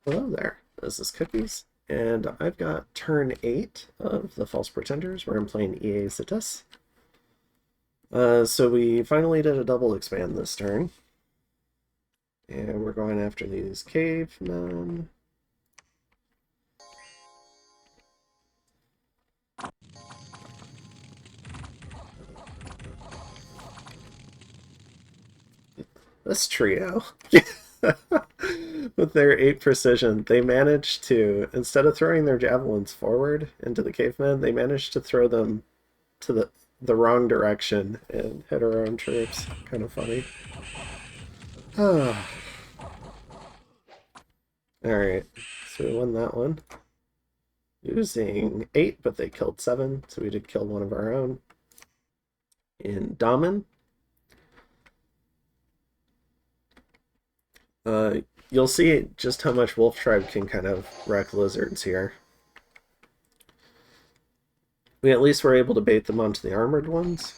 Hello there, this is Cookies, and I've got turn 8 of the False Pretenders, where I'm playing EA Cetus. So we finally did a double expand this turn, and we're going after these cavemen. This trio, with their 8 precision, they managed to, instead of throwing their javelins forward into the cavemen, they managed to throw them to the wrong direction and hit our own troops. Kind of funny. Alright, so we won that one. Using 8, but they killed 7, so we did kill one of our own. In Damen, you'll see just how much Wolf Tribe can kind of wreck lizards here. We at least were able to bait them onto the armored ones.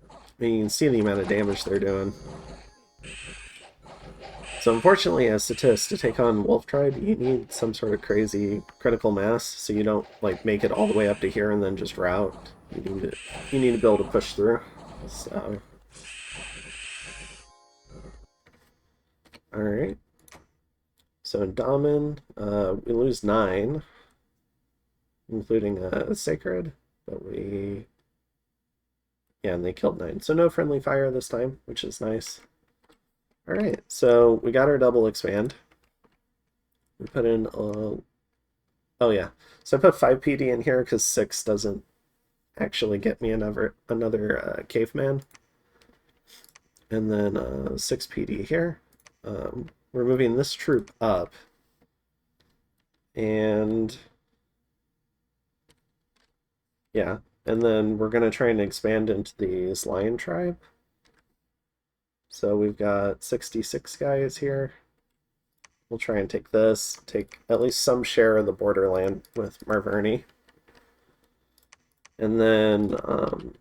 I mean, you can see the amount of damage they're doing. So unfortunately, as Cetus, to take on Wolf Tribe, you need some sort of crazy critical mass, so you don't like make it all the way up to here and then just route. You need to be able to push through. So, all right. So in Damen, we lose 9, including Sacred, but yeah, and they killed 9. So no friendly fire this time, which is nice. All right, so we got our double expand. We put in, oh yeah, so I put 5 PD in here because 6 doesn't actually get me another caveman. And then 6 PD here. We're moving this troop up. And yeah, and then we're going to try and expand into the lion tribe. So we've got 66 guys here. We'll try and take this, take at least some share of the borderland with Marverni. And then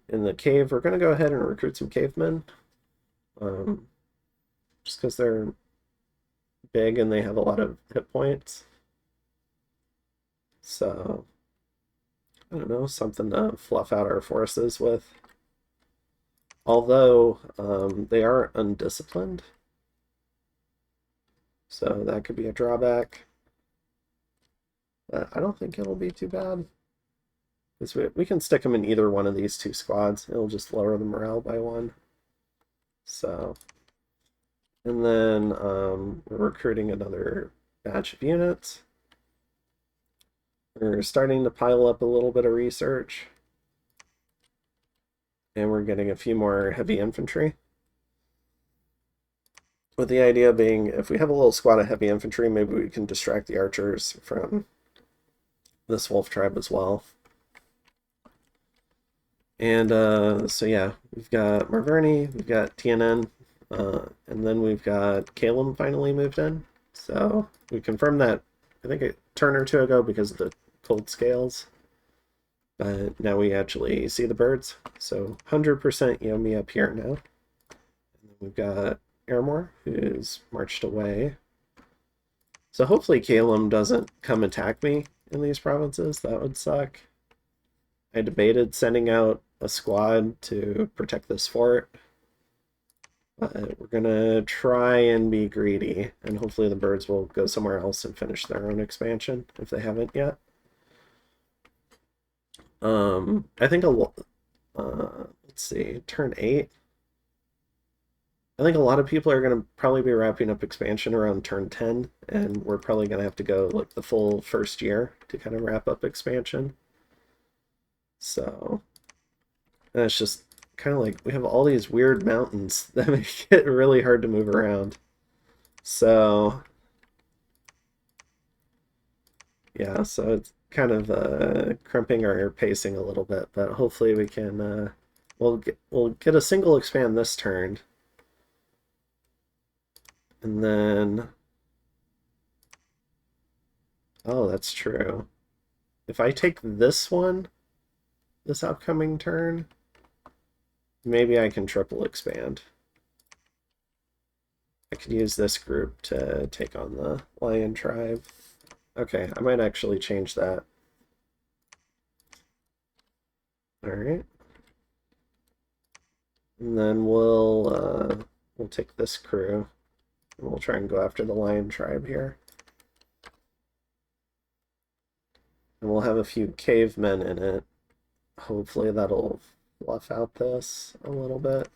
in the cave, we're going to go ahead and recruit some cavemen. Just because they're big and they have a lot of hit points. So, I don't know, something to fluff out our forces with. Although they are undisciplined, so that could be a drawback. But I don't think it'll be too bad. Because we can stick them in either one of these 2 squads. It'll just lower the morale by 1. So, and then we're recruiting another batch of units. We're starting to pile up a little bit of research. And we're getting a few more heavy infantry. With the idea being, if we have a little squad of heavy infantry, maybe we can distract the archers from this wolf tribe as well. And so yeah, we've got Marverni, we've got TNN, and then we've got Calum finally moved in. So we confirmed that, I think, a turn or 2 ago because of the cold scales. But now we actually see the birds. So 100% Yomi up here now. And then we've got Airmore, who's marched away. So hopefully Calum doesn't come attack me in these provinces. That would suck. I debated sending out a squad to protect this fort. But we're going to try and be greedy. And hopefully the birds will go somewhere else and finish their own expansion if they haven't yet. I think let's see, turn 8. I think a lot of people are going to probably be wrapping up expansion around turn 10, and we're probably going to have to go like the full first year to kind of wrap up expansion. So, and it's just kind of like we have all these weird mountains that make it really hard to move around. So, yeah, so it's kind of crimping our pacing a little bit, but hopefully we can we'll get a single expand this turn. And then oh, that's true. If I take this one this upcoming turn, maybe I can triple expand. I could use this group to take on the lion tribe. Okay, I might actually change that. Alright. And then we'll take this crew, and we'll try and go after the lion tribe here. And we'll have a few cavemen in it. Hopefully that'll fluff out this a little bit.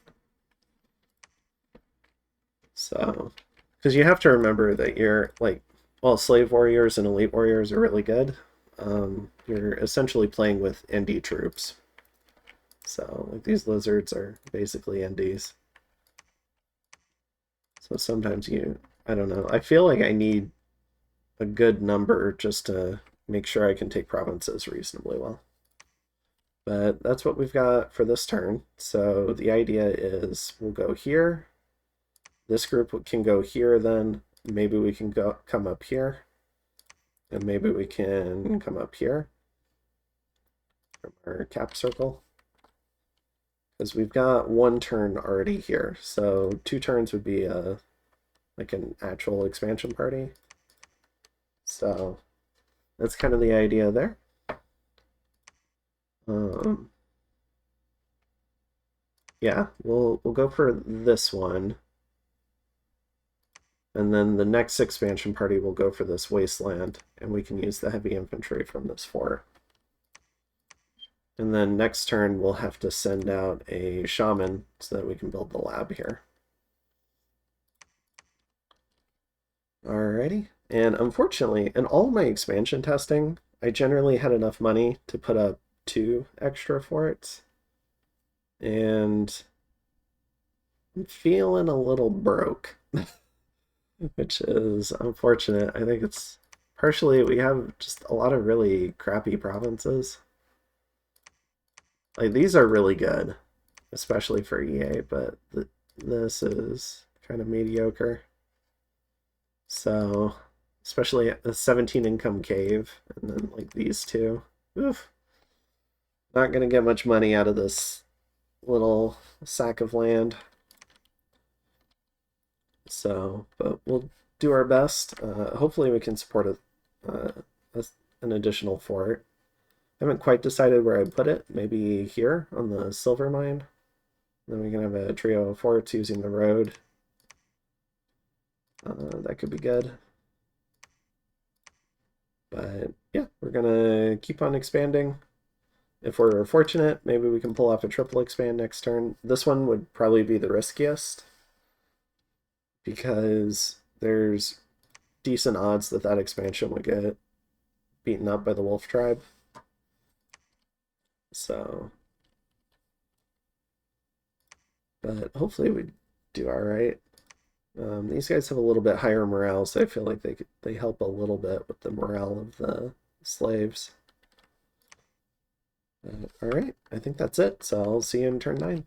So, because you have to remember that you're, like, while slave warriors and elite warriors are really good, you're essentially playing with ND troops. So, like, these lizards are basically NDs. So sometimes I don't know, I feel like I need a good number just to make sure I can take provinces reasonably well. But that's what we've got for this turn. So the idea is we'll go here. This group can go here then. Maybe we can come up here. And maybe we can come up here from our cap circle. Because we've got one turn already here. So 2 turns would be like an actual expansion party. So that's kind of the idea there. Yeah, we'll go for this one. And then the next expansion party will go for this wasteland, and we can use the heavy infantry from this fort. And then next turn we'll have to send out a shaman so that we can build the lab here. Alrighty. And unfortunately, in all my expansion testing, I generally had enough money to put up 2 extra forts. And I'm feeling a little broke, which is unfortunate. I think it's partially we have just a lot of really crappy provinces. Like, these are really good, especially for EA, but this is kind of mediocre. So, especially a 17 income cave, and then like these two. Oof. Not gonna get much money out of this little sack of land. So, but we'll do our best. Hopefully we can support an additional fort. I haven't quite decided where I'd put it. Maybe here on the silver mine. Then we can have a trio of forts using the road. That could be good. But yeah, we're gonna keep on expanding. If we're fortunate, maybe we can pull off a triple expand next turn. This one would probably be the riskiest, because there's decent odds that that expansion would get beaten up by the wolf tribe. So, but hopefully we do all right. These guys have a little bit higher morale, so I feel like they help a little bit with the morale of the slaves. All right, I think that's it. So I'll see you in turn 9.